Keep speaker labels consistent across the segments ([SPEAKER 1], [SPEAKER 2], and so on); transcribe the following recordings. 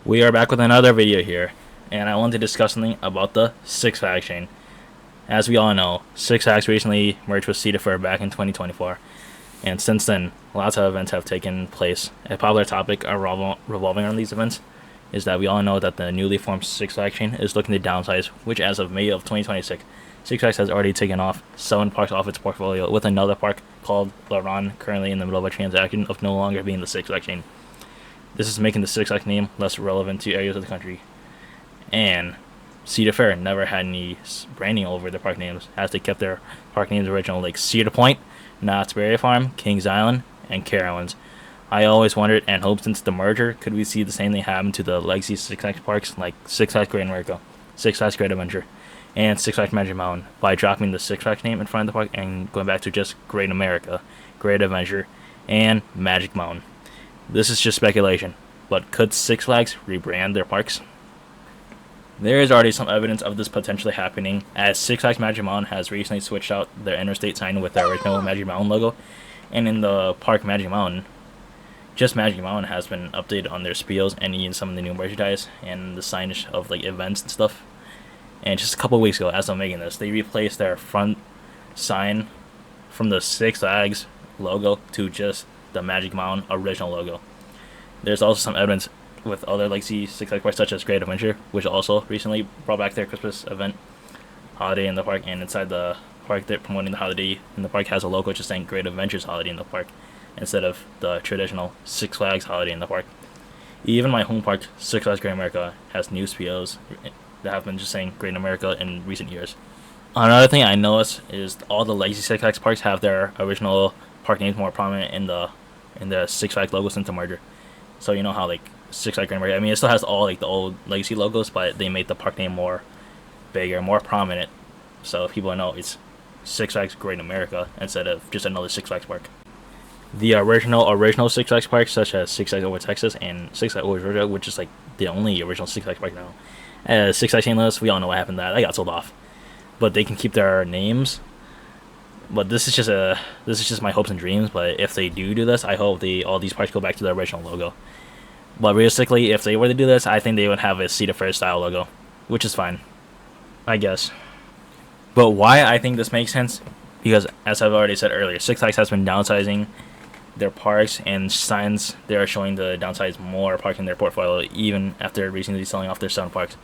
[SPEAKER 1] We are back with another video here, and I want to discuss something about the Six Flags chain. As we all know, Six Flags recently merged with Cedar back in 2024, and since then, lots of events have taken place. A popular topic revolving around these events is that we all know that the newly formed Six Flags chain is looking to downsize, which as of May of 2026, Six Flags has already taken off 7 parks off its portfolio, with another park called LaRon currently in the middle of a transaction of no longer being the Six Flags chain. This is making the Six Flags name less relevant to areas of the country. And Cedar Fair never had any branding over their park names, as they kept their park names original, like Cedar Point, Knott's Berry Farm, Kings Island, and Carowinds. I always wondered and hoped since the merger, could we see the same thing happen to the legacy Six Flags parks like Six Flags Great America, Six Flags Great Adventure, and Six Flags Magic Mountain by dropping the Six Flags name in front of the park and going back to just Great America, Great Adventure, and Magic Mountain. This is just speculation, but could Six Flags rebrand their parks? There is already some evidence of this potentially happening, as Six Flags Magic Mountain has recently switched out their interstate sign with their original Magic Mountain logo, and in the park Magic Mountain, just Magic Mountain has been updated on their spiels and even some of the new merchandise and the signage of like events and stuff. And just a couple of weeks ago, as I'm making this, they replaced their front sign from the Six Flags logo to just the Magic Mountain original logo. There's also some evidence with other legacy Six Flags parks such as Great Adventure, which also recently brought back their Christmas event holiday in the park, and inside the park they're promoting the holiday in the park has a logo just saying Great Adventures holiday in the park instead of the traditional Six Flags holiday in the park. Even my home park, Six Flags Great America, has new POs that have been just saying Great America in recent years. Another thing I noticed is all the legacy Six Flags parks have their original park names more prominent in the Six Flags logo since the merger. So you know how like Six Flags Great America, I mean it still has all like the old legacy logos, but they made the park name more bigger, more prominent, so people know it's Six Flags Great America instead of just another Six Flags park. The original Six Flags parks, such as Six Flags Over Texas and Six Flags Over Georgia, which is like the only original Six Flags park now. Six Flags St. Louis, we all know what happened to that. That got sold off, but they can keep their names. But this is just my hopes and dreams. But if they do this, I hope all these parks go back to their original logo. But realistically, if they were to do this, I think they would have a Cedar Fair style logo, which is fine, I guess. But why I think this makes sense? Because as I've already said earlier, Six Flags has been downsizing their parks, and signs they are showing to downsize more parks in their portfolio, even after recently selling off their 7 parks.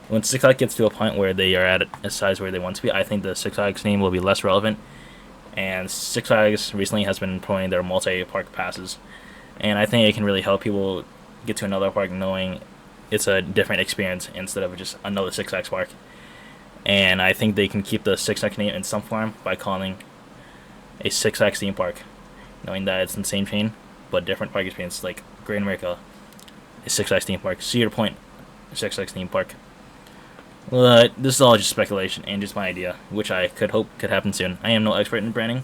[SPEAKER 1] When Six Flags gets to a point where they are at a size where they want to be, I think the Six Flags name will be less relevant. And Six Flags recently has been promoting their multi-park passes, and I think it can really help people get to another park knowing it's a different experience instead of just another Six Flags park. And I think they can keep the Six Flags name in some form by calling a Six Flags theme park, knowing that it's in the same chain but different park experience, like Great America, a Six Flags theme park, Cedar Point, a Six Flags theme park. This is all just speculation and just my idea, which I could hope could happen soon. I am no expert in branding,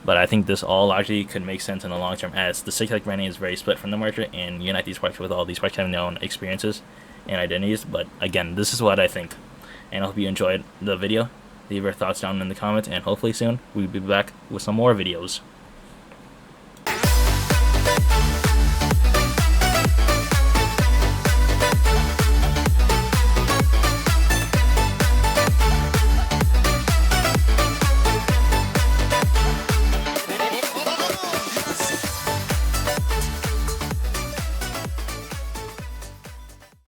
[SPEAKER 1] but I think this all largely could make sense in the long term, as the Six Flags branding is very split from the merger and unite these parks with all these parks having their own experiences and identities. But again, this is what I think, and I hope you enjoyed the video. Leave your thoughts down in the comments, and hopefully soon we'll be back with some more videos.